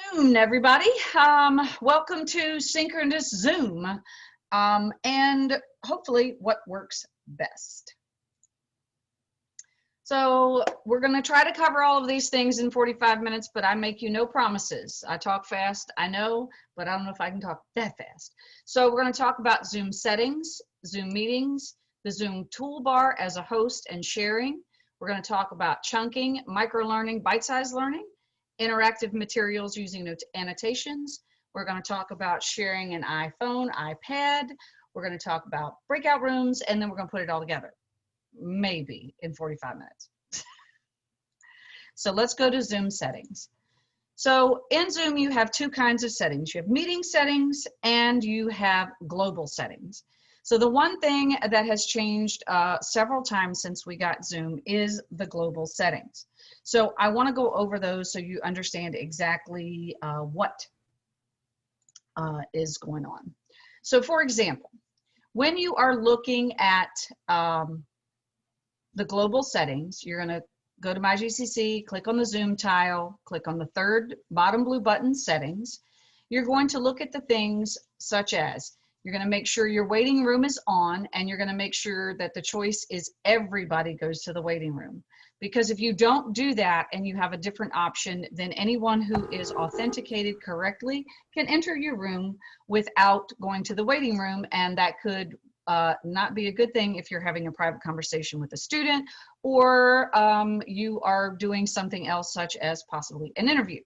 afternoon, everybody. Welcome to Synchronous Zoom, and hopefully what works best. So we're going to try to cover all of these things in 45 minutes, but I make you no promises. I talk fast, I know, but I don't know if I can talk that fast. So we're going to talk about Zoom settings, Zoom meetings, the Zoom toolbar as a host and sharing. We're going to talk about chunking, micro-learning, bite-sized learning, interactive materials using annotations. We're going to talk about sharing an iPhone, iPad. We're going to talk about breakout rooms, and then we're going to put it all together, maybe in 45 minutes. So let's go to Zoom settings. So in Zoom, you have two kinds of settings. You have meeting settings and you have global settings. So the one thing that has changed several times since we got Zoom is the global settings. So I want to go over those so you understand exactly what is going on. So for example, when you are looking at the global settings, you're going to go to My GCC, click on the Zoom tile, click on the third bottom blue button, settings. You're going to look at the things such as you're going to make sure your waiting room is on, and you're going to make sure that the choice is everybody goes to the waiting room. Because if you don't do that and you have a different option, then anyone who is authenticated correctly can enter your room without going to the waiting room, and that could not be a good thing if you're having a private conversation with a student or you are doing something else such as possibly an interview.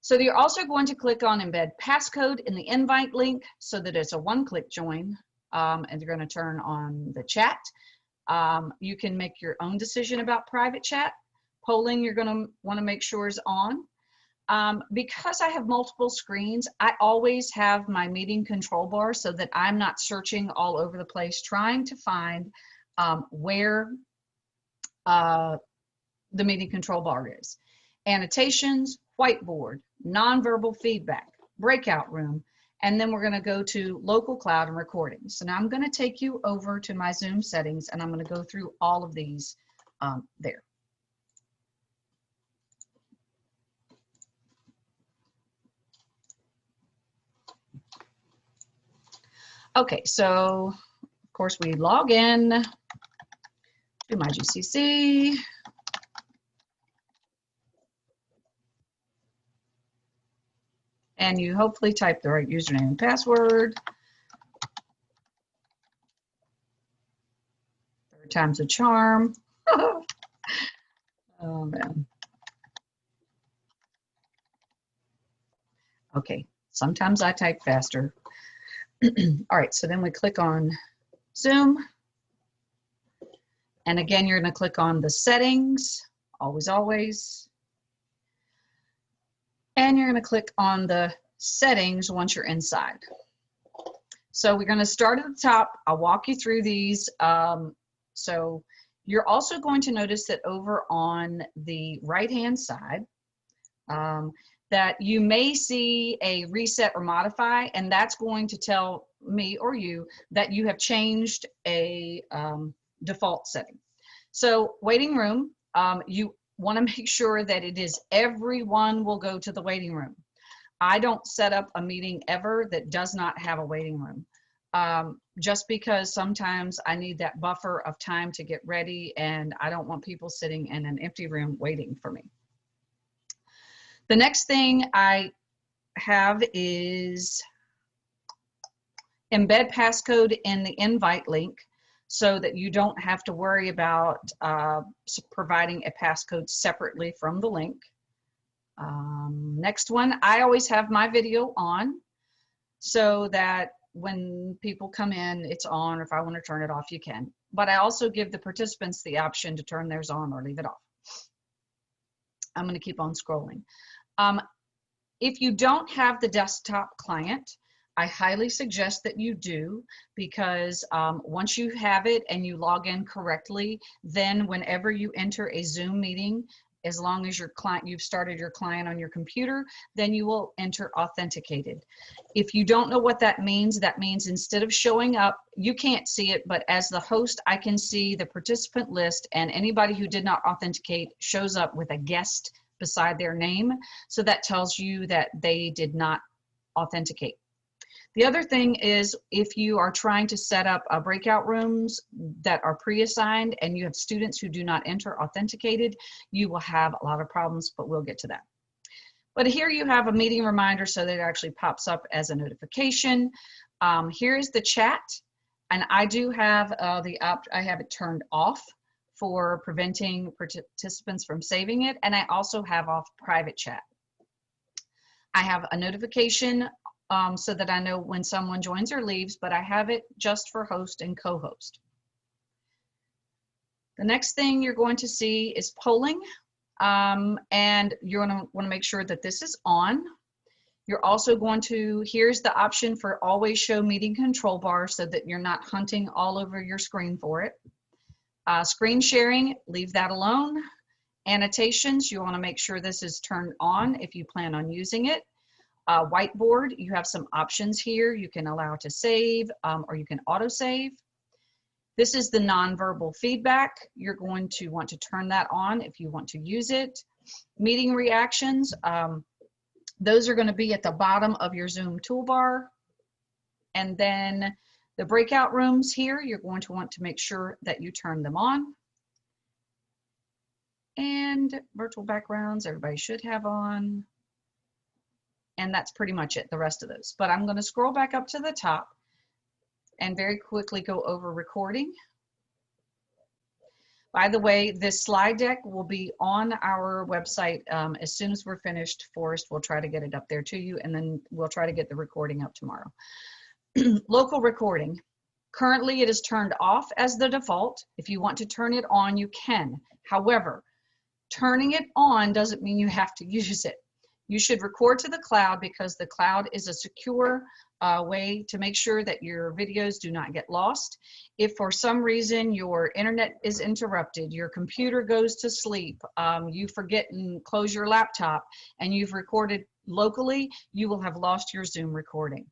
So you're also going to click on embed passcode in the invite link so that it's a one-click join, and you're going to turn on the chat. You can make your own decision about private chat. Polling, you're going to want to make sure is on. Because I have multiple screens, I always have my meeting control bar so that I'm not searching all over the place trying to find where the meeting control bar is. Annotations, whiteboard, nonverbal feedback, breakout room, and then we're going to go to local cloud and recordings. So now I'm going to take you over to my Zoom settings, and I'm going to go through all of these there. Okay, so of course we log in to My GCC. And you hopefully type the right username and password. Third time's a charm. Oh man. Okay, sometimes I type faster. All right, so then we click on Zoom. And again, you're going to click on the settings, always, always. And you're going to click on the settings once you're inside. So we're going to start at the top. I'll walk you through these. So you're also going to notice that over on the right-hand side, that you may see a reset or modify, and that's going to tell me or you that you have changed a default setting. So waiting room, you want to make sure that it is everyone will go to the waiting room. I don't set up a meeting ever that does not have a waiting room, just because sometimes I need that buffer of time to get ready, and I don't want people sitting in an empty room waiting for me. The next thing I have is embed passcode in the invite link, so that you don't have to worry about providing a passcode separately from the link. Next one, I always have my video on so that when people come in, it's on, or if I want to turn it off, you can. But I also give the participants the option to turn theirs on or leave it off. I'm going to keep on scrolling. If you don't have the desktop client, I highly suggest that you do, because once you have it and you log in correctly, then whenever you enter a Zoom meeting, as long as your client, you've started your client on your computer, then you will enter authenticated. If you don't know what that means instead of showing up, you can't see it, but as the host, I can see the participant list, and anybody who did not authenticate shows up with a guest beside their name. So that tells you that they did not authenticate. The other thing is if you are trying to set up breakout rooms that are pre-assigned and you have students who do not enter authenticated, you will have a lot of problems, but we'll get to that. But here you have a meeting reminder so that it actually pops up as a notification. Here's the chat, and I do have I have it turned off for preventing participants from saving it, and I also have off private chat. I have a notification so that I know when someone joins or leaves, but I have it just for host and co-host. The next thing you're going to see is polling, and you're going to want to make sure that this is on. You're also going to, here's the option for always show meeting control bar so that you're not hunting all over your screen for it. Screen sharing, leave that alone. Annotations, you want to make sure this is turned on if you plan on using it. Whiteboard, you have some options here. You can allow to save or you can auto save. This is the nonverbal feedback. You're going to want to turn that on if you want to use it. Meeting reactions, those are going to be at the bottom of your Zoom toolbar. And then the breakout rooms here, you're going to want to make sure that you turn them on. And virtual backgrounds, everybody should have on. And that's pretty much it, the rest of those. But I'm going to scroll back up to the top and very quickly go over recording. By the way, this slide deck will be on our website as soon as we're finished. Forrest will try to get it up there to you, and then we'll try to get the recording up tomorrow. Local recording. Currently, it is turned off as the default. If you want to turn it on, you can. However, turning it on doesn't mean you have to use it. You should record to the cloud because the cloud is a secure way to make sure that your videos do not get lost. If for some reason your internet is interrupted, your computer goes to sleep, you forget and close your laptop, and you've recorded locally, you will have lost your Zoom recording.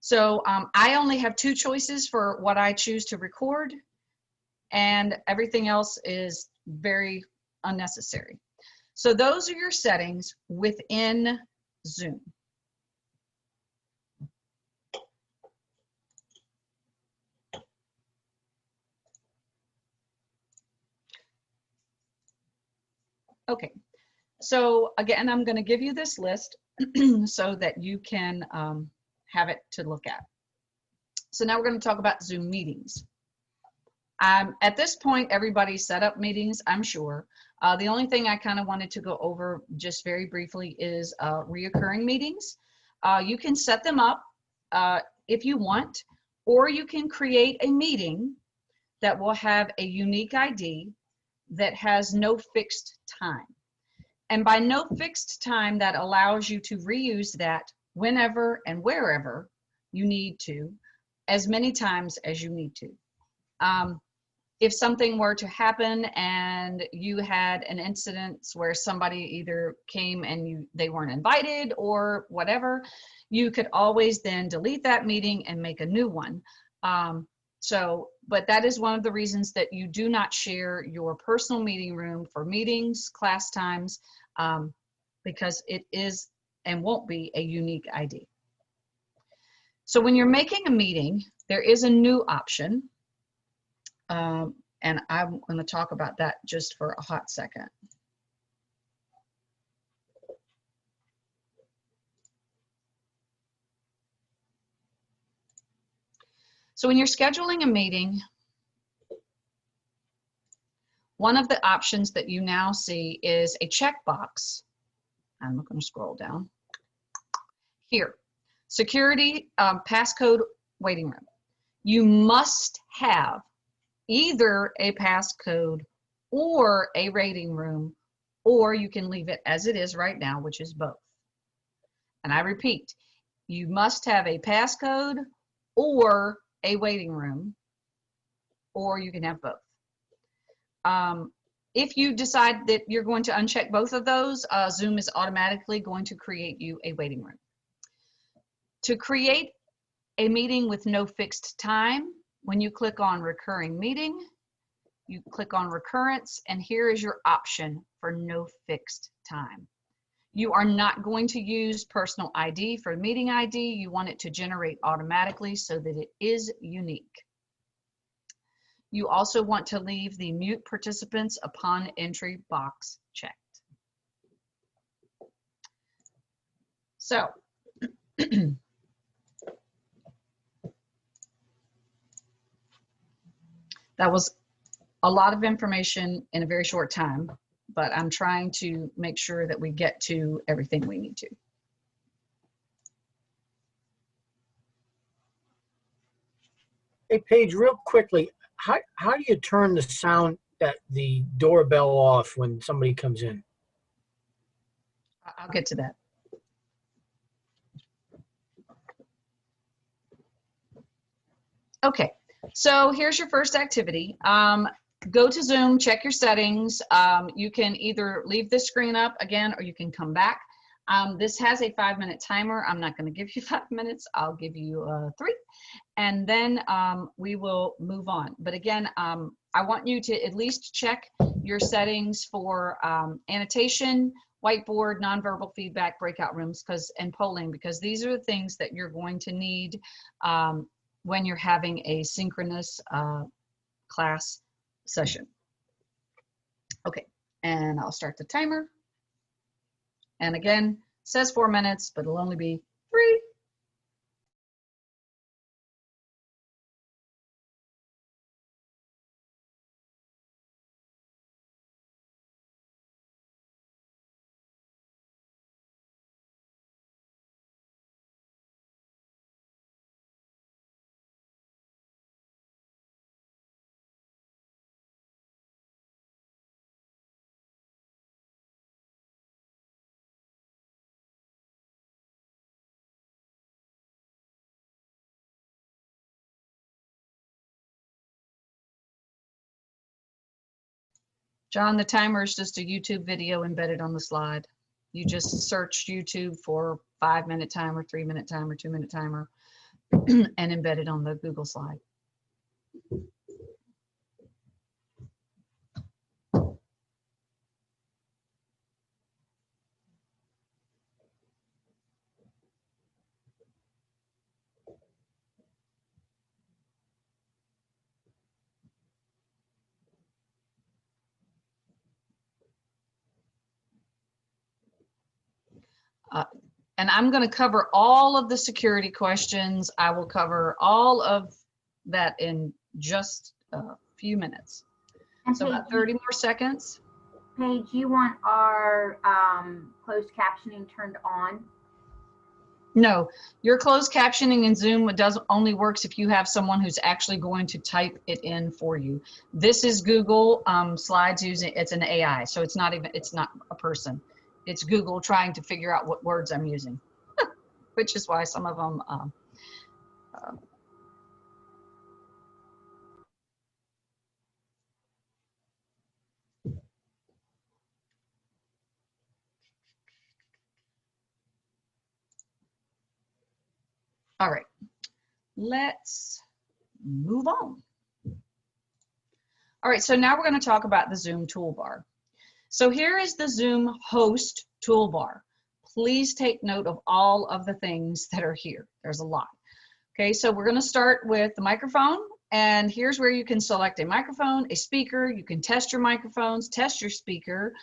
So I only have 2 choices for what I choose to record, and everything else is very unnecessary. So those are your settings within Zoom. Okay, so again, I'm going to give you this list so that you can have it to look at. So now we're going to talk about Zoom meetings. At this point, everybody's set up meetings, I'm sure. The only thing I kind of wanted to go over just very briefly is reoccurring meetings. You can set them up if you want, or you can create a meeting that will have a unique ID that has no fixed time. And by no fixed time, that allows you to reuse that whenever and wherever you need to, as many times as you need to. If something were to happen and you had an incident where somebody either came and they weren't invited or whatever, you could always then delete that meeting and make a new one. But that is one of the reasons that you do not share your personal meeting room for meetings, class times, because it is and won't be a unique ID. So when you're making a meeting, there is a new option. And I'm going to talk about that just for a hot second. So when you're scheduling a meeting, one of the options that you now see is a checkbox. I'm going to scroll down. Here, security passcode waiting room. You must have either a passcode or a waiting room, or you can leave it as it is right now, which is both. And I repeat, you must have a passcode or a waiting room, or you can have both. If you decide that you're going to uncheck both of those, Zoom is automatically going to create you a waiting room. To create a meeting with no fixed time, when you click on recurring meeting, You click on recurrence, and here is your option for no fixed time. You are not going to use personal ID for meeting ID. You want it to generate automatically so that it is unique. You also want to leave the mute participants upon entry box checked. So, that was a lot of information in a very short time, but I'm trying to make sure that we get to everything we need to. Hey, Paige, real quickly, how do you turn the sound that the doorbell off when somebody comes in? I'll get to that. Okay, so here's your first activity. Go to Zoom, check your settings. You can either leave this screen up again, or you can come back. This has a 5-minute timer. I'm not going to give you 5 minutes. I'll give you 3, and then we will move on. But again, I want you to at least check your settings for annotation, whiteboard, nonverbal feedback, breakout rooms, and polling, because these are the things that you're going to need when you're having a synchronous class session. Okay, and I'll start the timer. And again, it says 4 minutes, but it'll only be 3. John, the timer is just a YouTube video embedded on the slide. You just search YouTube for 5-minute timer, 3-minute timer, 2-minute timer, and embed it on the Google slide. And I'm going to cover all of the security questions. I will cover all of that in just a few minutes. And so Paige, about 30 more seconds. Paige, you want our closed captioning turned on? No, your closed captioning in Zoom only works if you have someone who's actually going to type it in for you. This is Google Slides using, it's an AI, so it's not a person. It's Google trying to figure out what words I'm using, which is why some of them. All right, let's move on. All right, so now we're going to talk about the Zoom toolbar. So here is the Zoom host toolbar. Please take note of all of the things that are here. There's a lot. Okay, so we're going to start with the microphone, and here's where you can select a microphone, a speaker. You can test your microphones, test your speaker.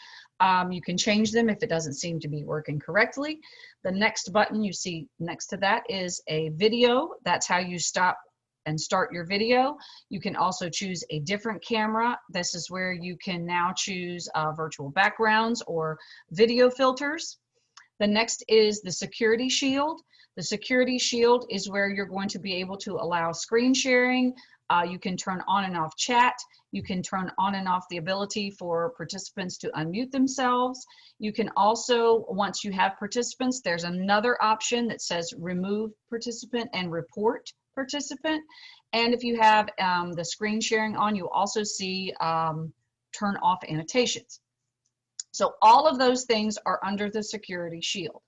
You can change them if it doesn't seem to be working correctly. The next button you see next to that is a video. That's how you stop and start your video. You can also choose a different camera. This is where you can now choose virtual backgrounds or video filters. The next is the security shield. The security shield is where you're going to be able to allow screen sharing. You can turn on and off chat. You can turn on and off the ability for participants to unmute themselves. You can also, once you have participants, there's another option that says remove participant and report participant. And if you have the screen sharing on, you also see turn off annotations. So all of those things are under the security shield.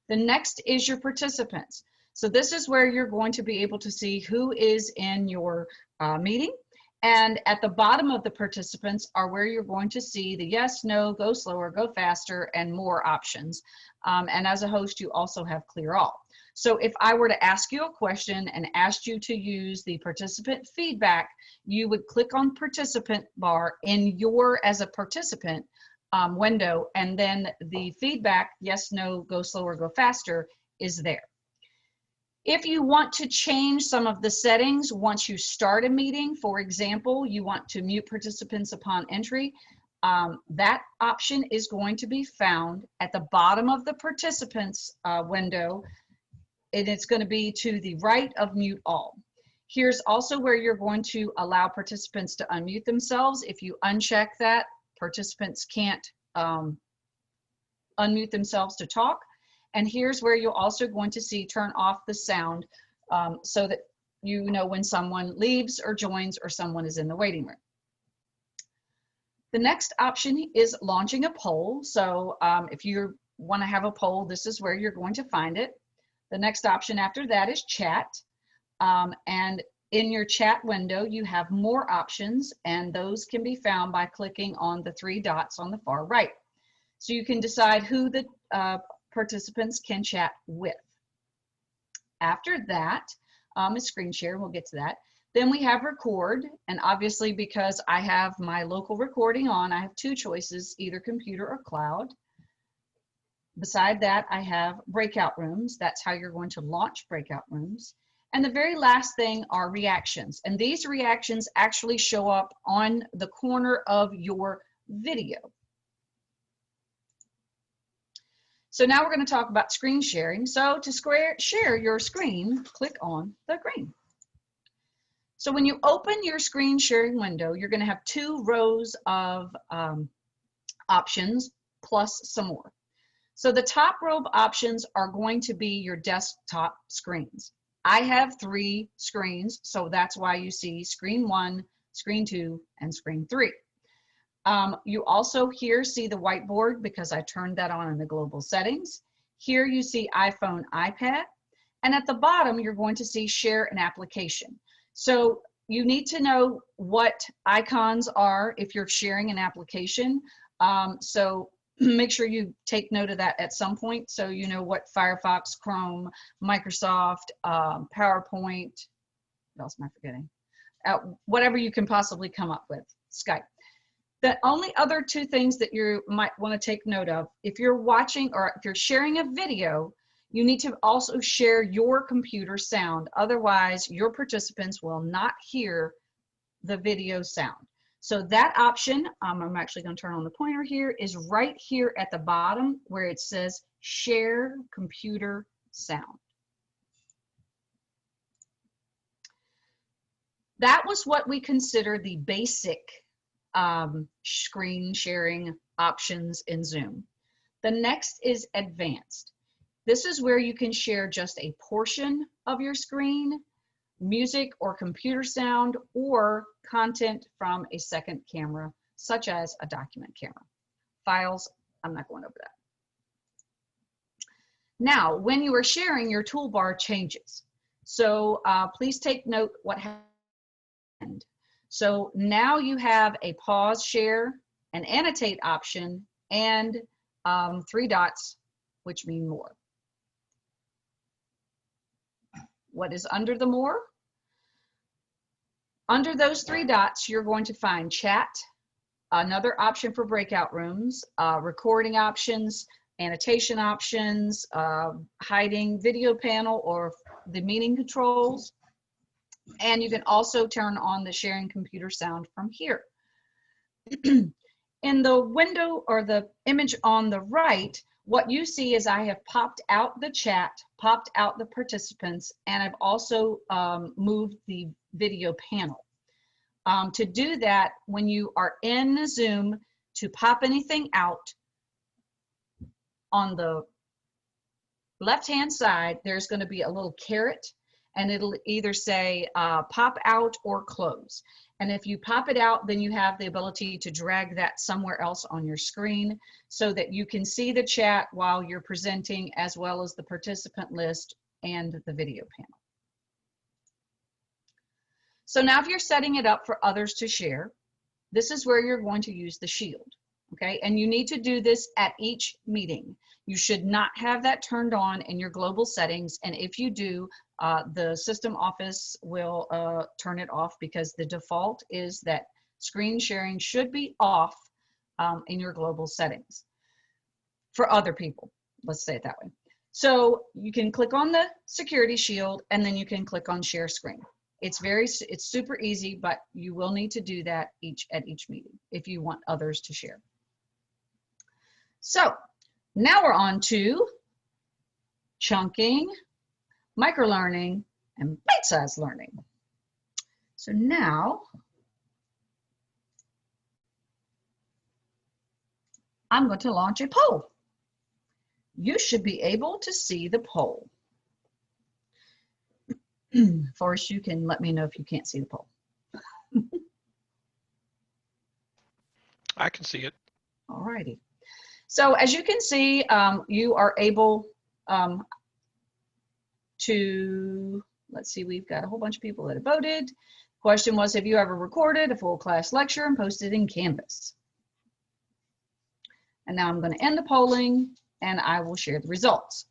The next is your participants. So this is where you're going to be able to see who is in your meeting And at the bottom of the participants are where you're going to see the yes, no, go slower, go faster, and more options. And as a host, you also have clear all. So if I were to ask you a question and asked you to use the participant feedback, you would click on participant bar in your as a participant window, and then the feedback, yes, no, go slower, go faster, is there. If you want to change some of the settings once you start a meeting, for example, you want to mute participants upon entry, that option is going to be found at the bottom of the participants window, and it's going to be to the right of mute all. Here's also where you're going to allow participants to unmute themselves. If you uncheck that, participants can't unmute themselves to talk. And here's where you're also going to see turn off the sound so that you know when someone leaves or joins or someone is in the waiting room. The next option is launching a poll. So if you want to have a poll, this is where you're going to find it. The next option after that is chat. And in your chat window, you have more options, and those can be found by clicking on the 3 dots on the far right. So you can decide who the participants can chat with. After that is screen share, we'll get to that. Then we have record, and obviously because I have my local recording on, I have 2 choices, either computer or cloud. Beside that, I have breakout rooms. That's how you're going to launch breakout rooms. And the very last thing are reactions. And these reactions actually show up on the corner of your video. So now we're going to talk about screen sharing. So to share your screen, click on the green. So when you open your screen sharing window, you're going to have 2 rows of options plus some more. So the top row of options are going to be your desktop screens. I have 3 screens, so that's why you see screen 1, screen 2, and screen 3. You also here see the whiteboard because I turned that on in the global settings. Here you see iPhone, iPad, and at the bottom you're going to see share an application. So you need to know what icons are if you're sharing an application. So make sure you take note of that at some point so you know what Firefox, Chrome, Microsoft, PowerPoint, what else am I forgetting? Whatever you can possibly come up with, Skype. The only other 2 things that you might want to take note of, if you're watching or if you're sharing a video, you need to also share your computer sound. Otherwise, your participants will not hear the video sound. So that option, I'm actually going to turn on the pointer here, is right here at the bottom where it says share computer sound. That was what we consider the basic screen sharing options in Zoom. The next is advanced. This is where you can share just a portion of your screen, music or computer sound, or content from a second camera, such as a document camera. Files, I'm not going over that. Now, when you are sharing, your toolbar changes. So please take note what happened. So now you have a pause share, an annotate option, and 3 dots, which mean more. What is under the more? Under those 3 dots, you're going to find chat, another option for breakout rooms, recording options, annotation options, hiding video panel or the meeting controls. And you can also turn on the sharing computer sound from here. In the window or the image on the right, what you see is I have popped out the chat, popped out the participants, and I've also moved the video panel. To do that, when you are in Zoom, to pop anything out, on the left-hand side, there's going to be a little caret, and it'll either say pop out or close. And if you pop it out, then you have the ability to drag that somewhere else on your screen so that you can see the chat while you're presenting, as well as the participant list and the video panel. So now if you're setting it up for others to share, this is where you're going to use the shield, okay? And you need to do this at each meeting. You should not have that turned on in your global settings, and if you do, the system office will turn it off, because the default is that screen sharing should be off in your global settings for other people. Let's say it that way. So you can click on the security shield, and then you can click on share screen. It's super easy, but you will need to do that at each meeting if you want others to share. So now we're on to chunking, microlearning, and bite-sized learning. So now I'm going to launch a poll. You should be able to see the poll. Forrest, you can let me know if you can't see the poll. I can see it. All righty. So as you can see, you are able to, let's see, we've got a whole bunch of people that have voted. Question was, have you ever recorded a full class lecture and posted in Canvas? And now I'm going to end the polling, and I will share the results.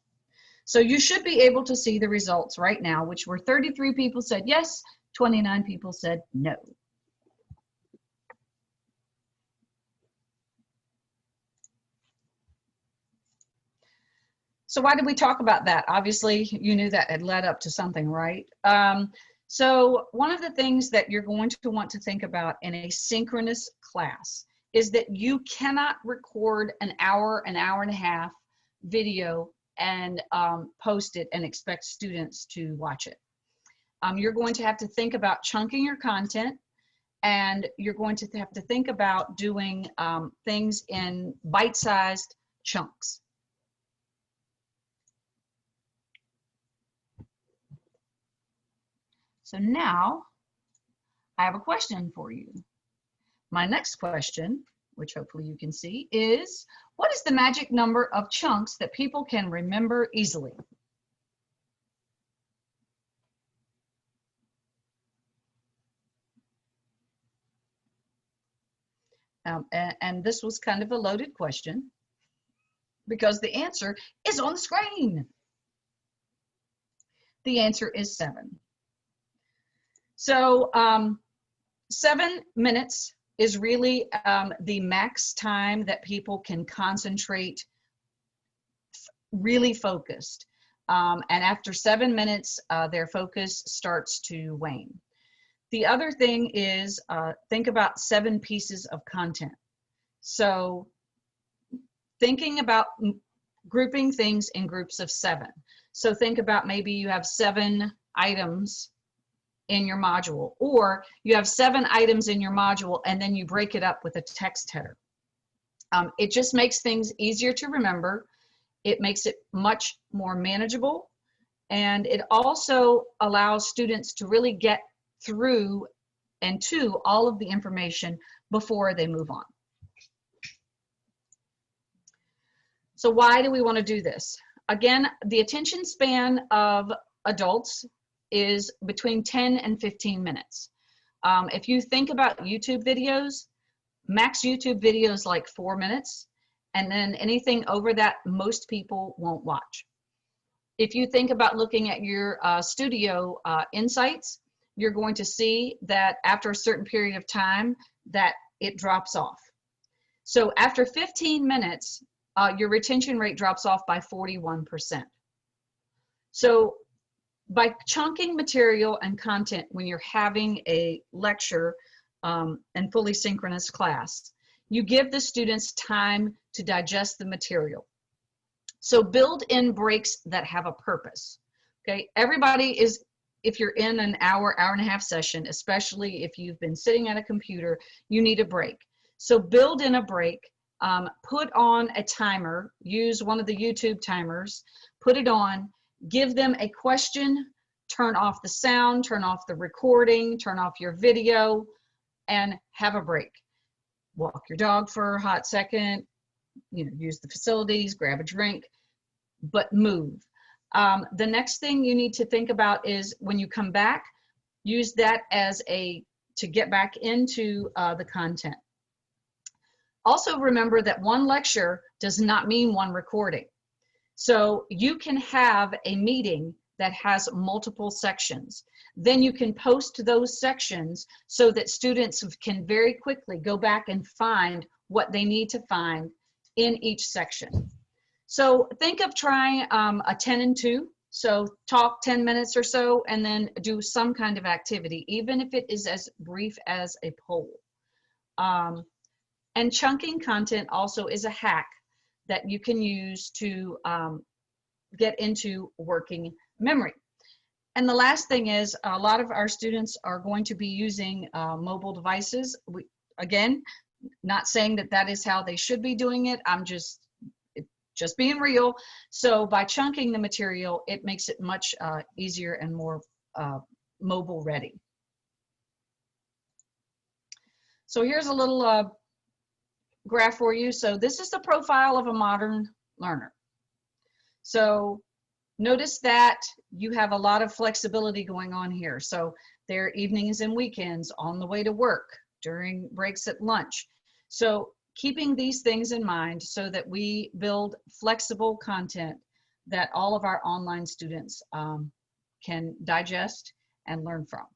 So you should be able to see the results right now, which were 33 people said yes, 29 people said no. So why did we talk about that? Obviously, you knew that had led up to something, right? So one of the things that you're going to want to think about in a synchronous class is that you cannot record an hour and a half video and post it and expect students to watch it. You're going to have to think about chunking your content, and you're going to have to think about doing things in bite-sized chunks. So now I have a question for you. My next question, which hopefully you can see, is what is the magic number of chunks that people can remember easily? And this was kind of a loaded question because the answer is on the screen. The answer is 7. So 7 minutes is really the max time that people can concentrate, really focused. And after 7 minutes, their focus starts to wane. The other thing is think about 7 pieces of content. So thinking about grouping things in groups of 7. So think about maybe you have 7 items in your module, or you have 7 items in your module and then you break it up with a text header. It just makes things easier to remember. It makes it much more manageable, and it also allows students to really get through and to all of the information before they move on. So why do we want to do this? Again, the attention span of adults is between 10 and 15 minutes. If you think about YouTube videos, max YouTube videos like 4 minutes, and then anything over that, most people won't watch. If you think about looking at your studio insights, you're going to see that after a certain period of time that it drops off. So after 15 minutes, your retention rate drops off by 41%. So by chunking material and content when you're having a lecture and fully synchronous class, you give the students time to digest the material. So build in breaks that have a purpose. Okay, everybody is, if you're in an hour, hour and a half session, especially if you've been sitting at a computer, you need a break. So build in a break, put on a timer, use one of the YouTube timers, put it on, give them a question, turn off the sound, turn off the recording, turn off your video, and have a break. Walk your dog for a hot second, use the facilities, grab a drink, but move. The next thing you need to think about is when you come back, use that as to get back into the content. Also remember that one lecture does not mean one recording. So you can have a meeting that has multiple sections. Then you can post those sections so that students can very quickly go back and find what they need to find in each section. So think of trying a 10 and 2. So talk 10 minutes or so and then do some kind of activity, even if it is as brief as a poll. And chunking content also is a hack that you can use to get into working memory. And the last thing is, a lot of our students are going to be using mobile devices. Again, not saying that that is how they should be doing it. I'm just being real. So by chunking the material, it makes it much easier and more mobile ready. So here's a little graph for you. So this is the profile of a modern learner. So notice that you have a lot of flexibility going on here. So their evenings and weekends, on the way to work, during breaks at lunch. So keeping these things in mind so that we build flexible content that all of our online students can digest and learn from.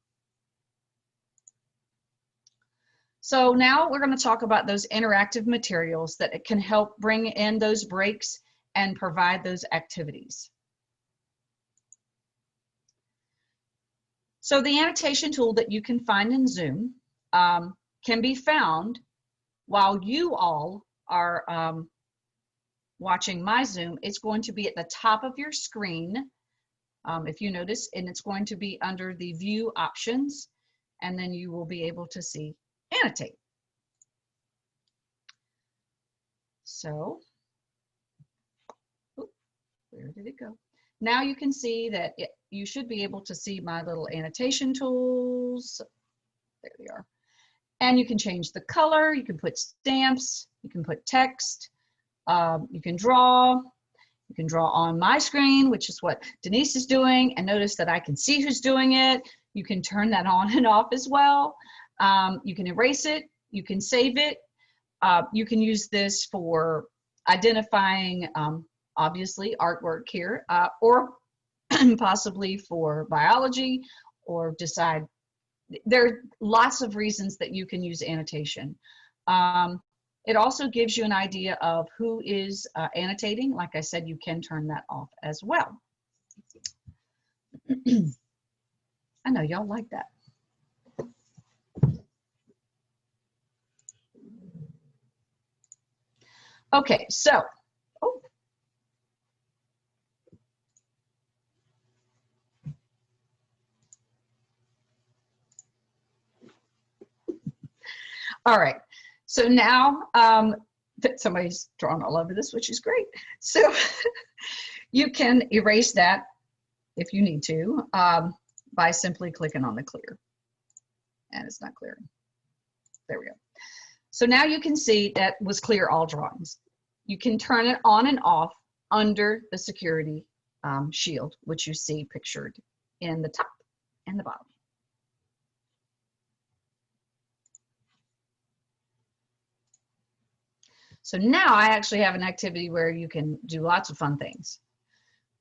So now we're going to talk about those interactive materials that can help bring in those breaks and provide those activities. So the annotation tool that you can find in Zoom can be found while you all are watching my Zoom. It's going to be at the top of your screen, if you notice, and it's going to be under the view options, and then you will be able to see annotate. So, where did it go? Now you can see that you should be able to see my little annotation tools. There they are. And you can change the color, you can put stamps, you can put text, you can draw on my screen, which is what Denise is doing, and notice that I can see who's doing it. You can turn that on and off as well. You can erase it, you can save it. You can use this for identifying, obviously, artwork here, or possibly for biology, or decide. There are lots of reasons that you can use annotation. It also gives you an idea of who is annotating. Like I said, you can turn that off as well. I know y'all like that. Okay, so, oh. All right, so now somebody's drawn all over this, which is great. So you can erase that if you need to by simply clicking on the clear. And it's not clearing. There we go. So now you can see that was clear all drawings. You can turn it on and off under the security shield, which you see pictured in the top and the bottom. So now I actually have an activity where you can do lots of fun things.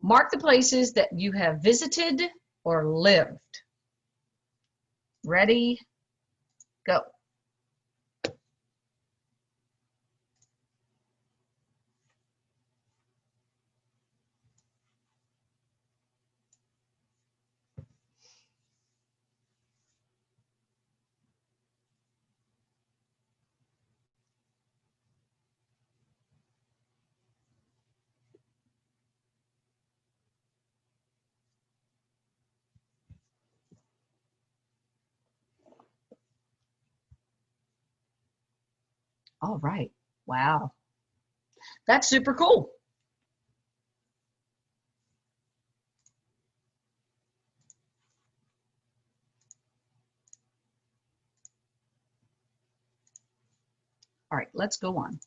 Mark the places that you have visited or lived. Ready, go. All right, wow. That's super cool. All right, let's go on.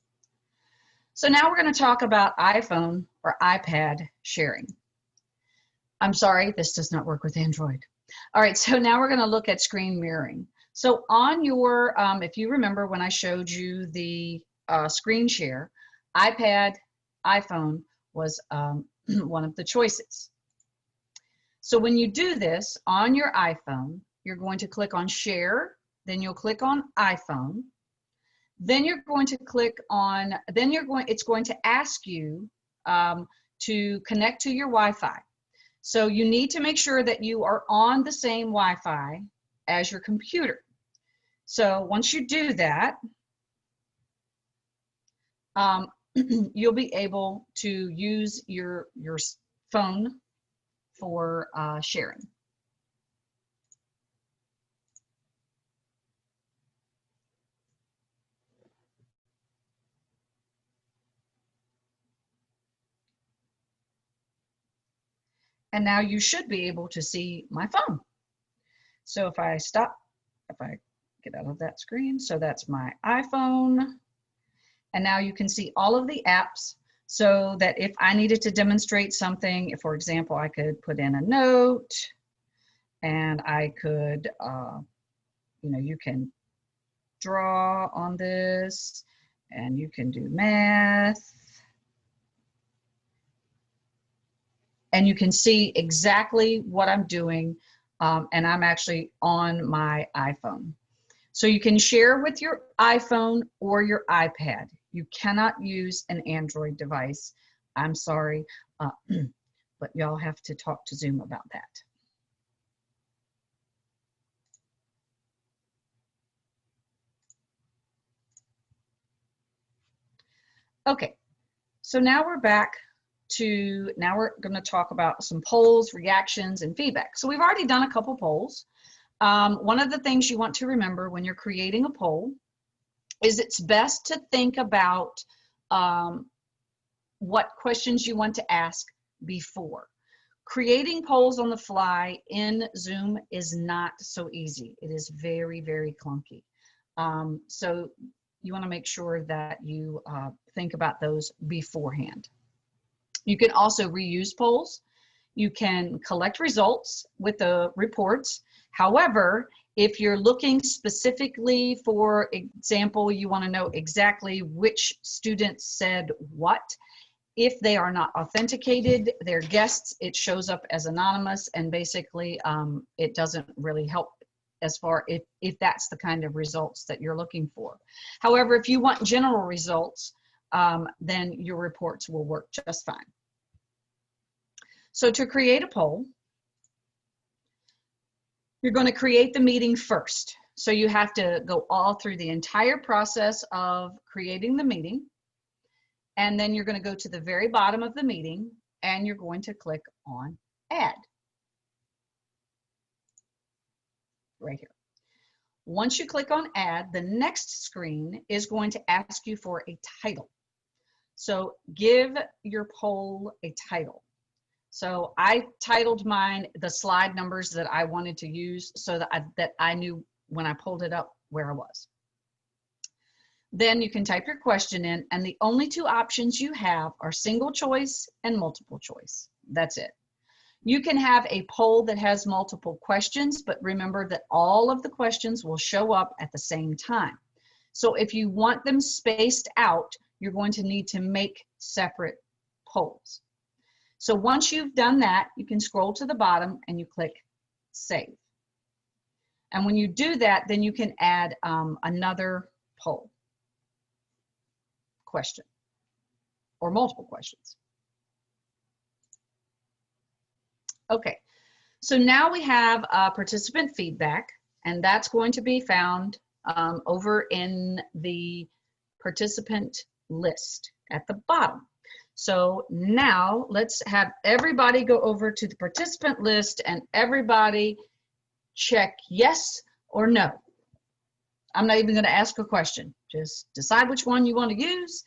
So now we're going to talk about iPhone or iPad sharing. I'm sorry, this does not work with Android. All right, so now we're going to look at screen mirroring. So on your, if you remember when I showed you the screen share, iPad, iPhone was one of the choices. So when you do this on your iPhone, you're going to click on share, then you'll click on iPhone, then you're going to click on, it's going to ask you to connect to your Wi-Fi. So you need to make sure that you are on the same Wi-Fi as your computer. So once you do that, you'll be able to use your phone for sharing. And now you should be able to see my phone. So if I get out of that screen, so that's my iPhone. And now you can see all of the apps so that if I needed to demonstrate something, if, for example, I could put in a note and I could, you know, you can draw on this and you can do math. And you can see exactly what I'm doing, and I'm actually on my iPhone. So you can share with your iPhone or your iPad. You cannot use an Android device. I'm sorry, but y'all have to talk to Zoom about that. Okay, so now we're back to, now we're going to talk about some polls, reactions, and feedback. So we've already done a couple polls. One of the things you want to remember when you're creating a poll is it's best to think about what questions you want to ask before. Creating polls on the fly in Zoom is not so easy. It is very, very clunky. So you want to make sure that you think about those beforehand. You can also reuse polls. You can collect results with the reports. However, if you're looking specifically, for example, you want to know exactly which students said what, if they are not authenticated, they're guests, it shows up as anonymous, and basically it doesn't really help as far if that's the kind of results that you're looking for. However, if you want general results, then your reports will work just fine. So to create a poll, you're going to create the meeting first. So you have to go all through the entire process of creating the meeting. And then you're going to go to the very bottom of the meeting and you're going to click on Add. Right here. Once you click on Add, the next screen is going to ask you for a title. So give your poll a title. So I titled mine the slide numbers that I wanted to use so that I knew when I pulled it up where I was. Then you can type your question in, and the only two options you have are single choice and multiple choice. That's it. You can have a poll that has multiple questions, but remember that all of the questions will show up at the same time. So if you want them spaced out, you're going to need to make separate polls. So once you've done that, you can scroll to the bottom and you click Save. And when you do that, then you can add another poll question or multiple questions. Okay, so now we have participant feedback, and that's going to be found over in the participant list at the bottom. So now let's have everybody go over to the participant list and everybody check yes or no. I'm not even going to ask a question. Just decide which one you want to use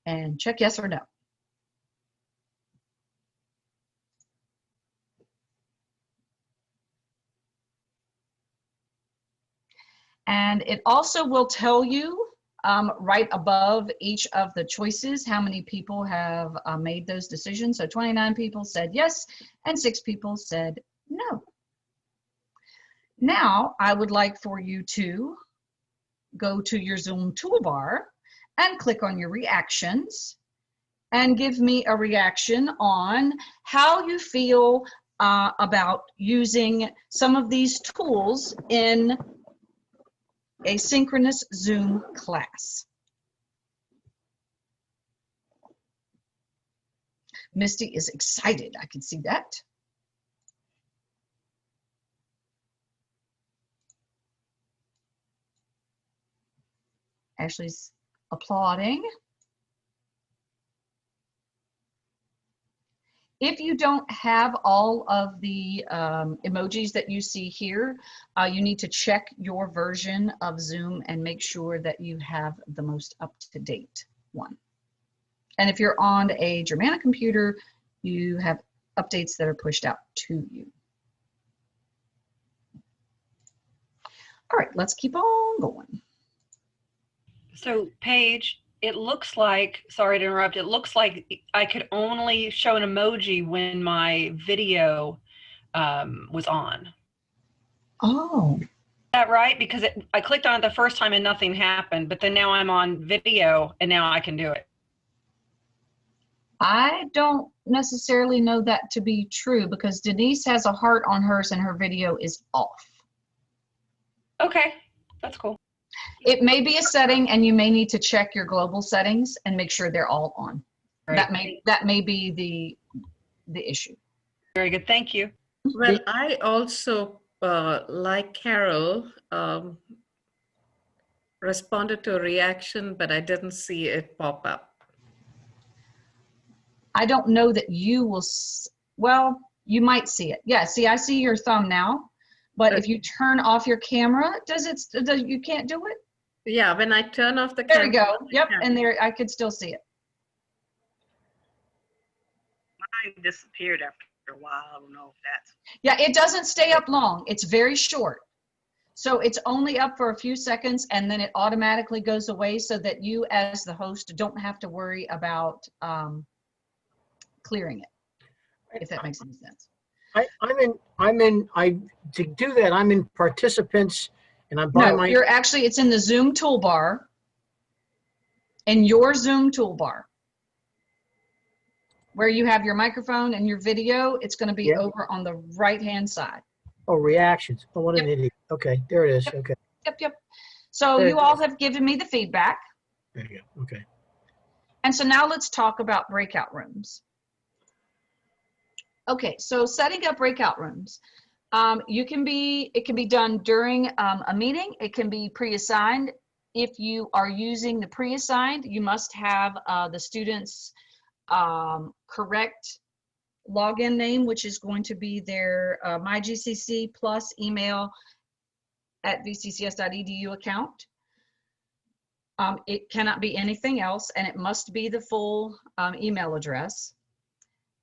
and check yes or no. And it also will tell you right above each of the choices how many people have made those decisions. So 29 people said yes and 6 people said no. Now, I would like for you to go to your Zoom toolbar and click on your reactions and give me a reaction on how you feel about using some of these tools in a synchronous Zoom class. Misty is excited, I can see that. Ashley's applauding. If you don't have all of the emojis that you see here, you need to check your version of Zoom and make sure that you have the most up-to-date one. And if you're on a Germana computer, you have updates that are pushed out to you. All right, let's keep on going. So Paige, it looks like, sorry to interrupt, it looks like I could only show an emoji when my video was on. Oh. Is that right? Because I clicked on it the first time and nothing happened, but then now I'm on video and now I can do it. I don't necessarily know that to be true because Denise has a heart on hers and her video is off. Okay, that's cool. It may be a setting and you may need to check your global settings and make sure they're all on. Right. That may be the issue. Very good, thank you. Well, I also, like Carol, responded to a reaction, but I didn't see it pop up. I don't know that you will, well, you might see it. Yeah, see, I see your thumb now, but if you turn off your camera, you can't do it? Yeah, when I turn off the There camera. we go. Yep, and there, I could still see it. Mine disappeared after a while. I don't know if that's. Yeah, it doesn't stay up long. It's very short. So it's only up for a few seconds and then it automatically goes away so that you as the host don't have to worry about clearing it, if that makes any sense. To do that, I'm in participants and I'm by No, my. you're actually, it's in the Zoom toolbar, in your Zoom toolbar. Where you have your microphone and your video, it's going to be over on the right-hand side. Oh, reactions. Oh, what an idiot. Okay, there it is. Yep. Okay. Yep. So There it you all is. have given me the feedback. There you go. Okay. And so now let's talk about breakout rooms. Okay, so setting up breakout rooms. It can be done during a meeting. It can be pre-assigned. If you are using the pre-assigned, you must have the student's correct login name, which is going to be their MyGCC plus email at vccs.edu account. It cannot be anything else, and it must be the full email address.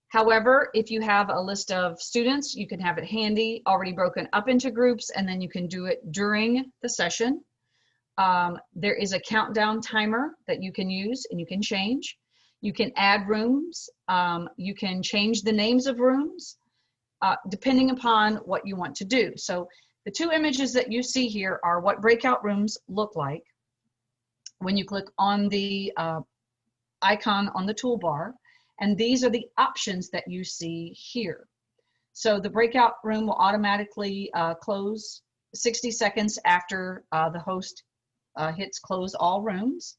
However, if you have a list of students, you can have it handy, already broken up into groups, and then you can do it during the session. There is a countdown timer that you can use and you can change. You can add rooms. You can change the names of rooms depending upon what you want to do. So the two images that you see here are what breakout rooms look like when you click on the icon on the toolbar. And these are the options that you see here. So the breakout room will automatically close 60 seconds after the host hits close all rooms.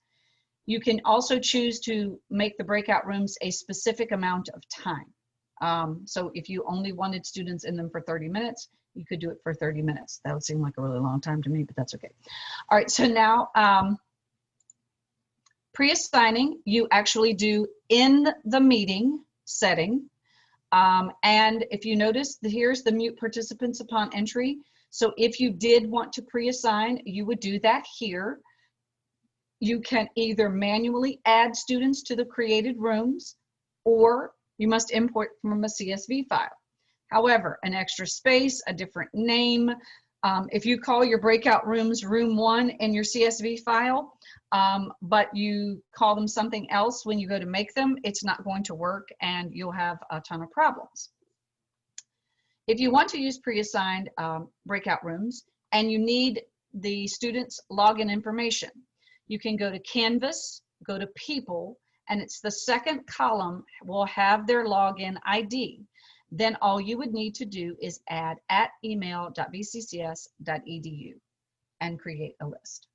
You can also choose to make the breakout rooms a specific amount of time. So if you only wanted students in them for 30 minutes, you could do it for 30 minutes. That would seem like a really long time to me, but that's okay. All right, so now pre-assigning, you actually do in the meeting setting. And if you notice, here's the mute participants upon entry. So if you did want to pre-assign, you would do that here. You can either manually add students to the created rooms, or you must import from a CSV file. However, an extra space, a different name, if you call your breakout rooms room 1 in your CSV file, but you call them something else when you go to make them, it's not going to work and you'll have a ton of problems. If you want to use pre-assigned breakout rooms and you need the students' login information, you can go to Canvas, go to People, and it's the second column will have their login ID. Then all you would need to do is add @email.bccs.edu and create a list.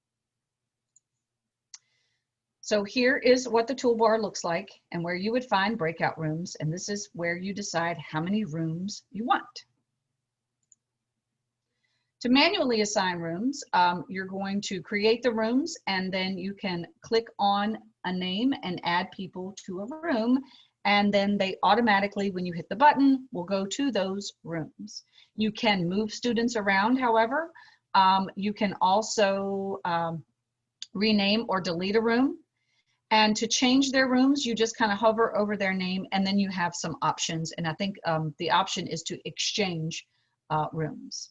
So here is what the toolbar looks like and where you would find breakout rooms, and this is where you decide how many rooms you want. To manually assign rooms, you're going to create the rooms, and then you can click on a name and add people to a room, and then they automatically, when you hit the button, will go to those rooms. You can move students around, however. You can also rename or delete a room. And to change their rooms, you just kind of hover over their name, and then you have some options. And I think the option is to exchange rooms.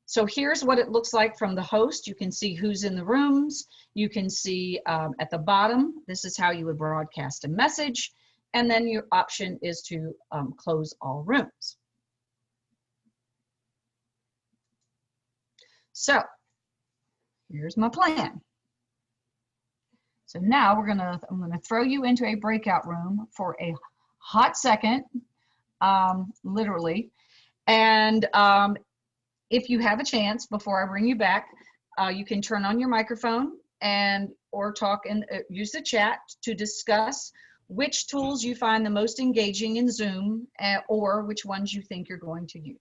So here's what it looks like from the host. You can see who's in the rooms. You can see at the bottom, this is how you would broadcast a message. And then your option is to close all rooms. So here's my plan. So now I'm gonna throw you into a breakout room for a hot second, literally. And if you have a chance, before I bring you back, you can turn on your microphone or talk and use the chat to discuss which tools you find the most engaging in Zoom, or which ones you think you're going to use.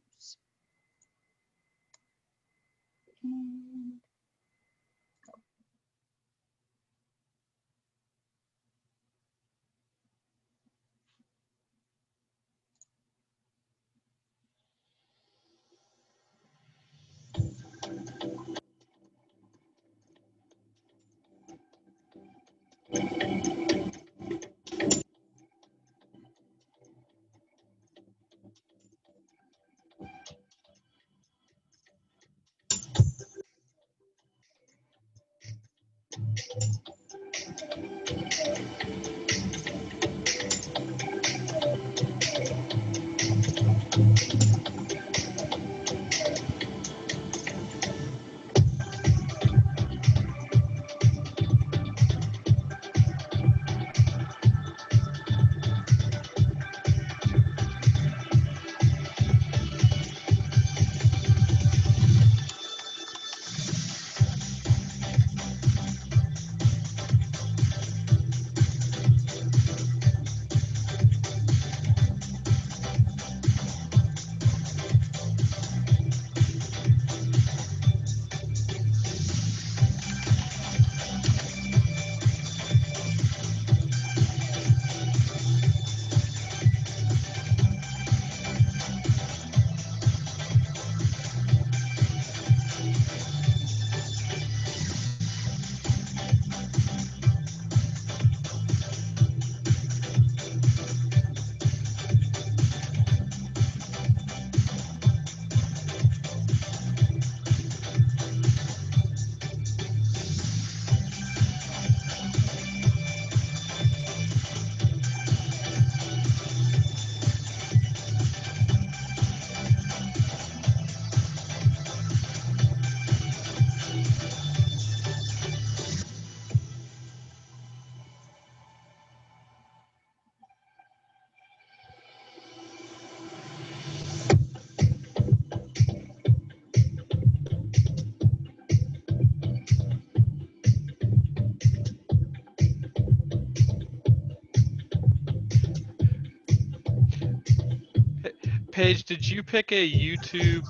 Paige, did you pick a YouTube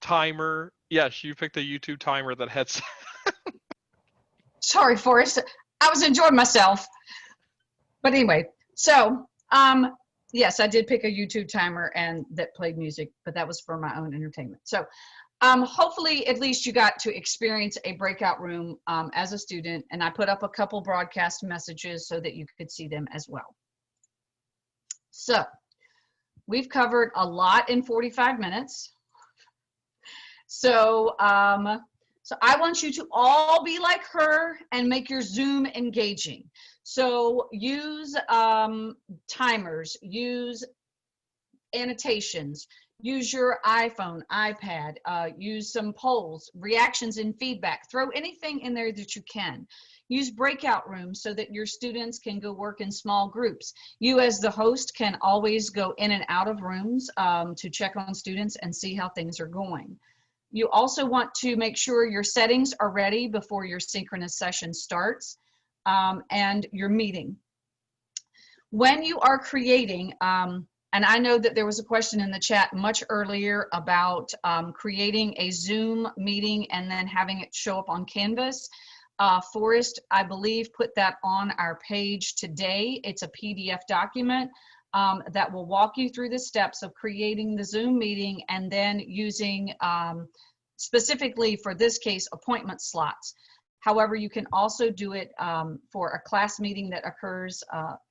timer? Yes, you picked a YouTube timer that had. Sorry, Forrest. I was enjoying myself. But anyway, so yes, I did pick a YouTube timer and that played music, but that was for my own entertainment. So hopefully at least you got to experience a breakout room as a student, and I put up a couple broadcast messages so that you could see them as well. So we've covered a lot in 45 minutes. So, so I want you to all be like her and make your Zoom engaging. So use timers, use annotations, use your iPhone, iPad, use some polls, reactions and feedback. Throw anything in there that you can. Use breakout rooms so that your students can go work in small groups. You as the host can always go in and out of rooms to check on students and see how things are going. You also want to make sure your settings are ready before your synchronous session starts and your meeting. When you are creating, and I know that there was a question in the chat much earlier about creating a Zoom meeting and then having it show up on Canvas. Forrest, I believe, put that on our page today. It's a PDF document that will walk you through the steps of creating the Zoom meeting and then using, specifically for this case, appointment slots. However, you can also do it for a class meeting that occurs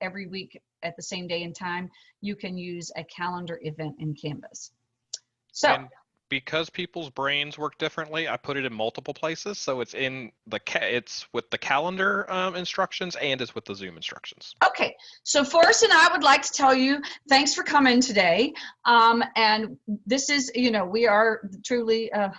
every week at the same day and time. You can use a calendar event in Canvas. So, And because people's brains work differently, I put it in multiple places. So it's in the it's with the calendar instructions and it's with the Zoom instructions. okay, so Forrest and I would like to tell you thanks for coming today. And this is, you know, we are truly a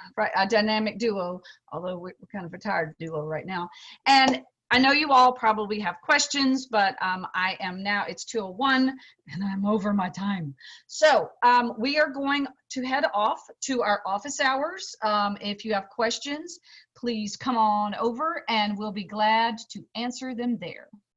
dynamic duo, although we're kind of a tired duo right now. And I know you all probably have questions, but I am now, it's 2:01 and I'm over my time. So we are going to head off to our office hours. If you have questions, please come on over and we'll be glad to answer them there.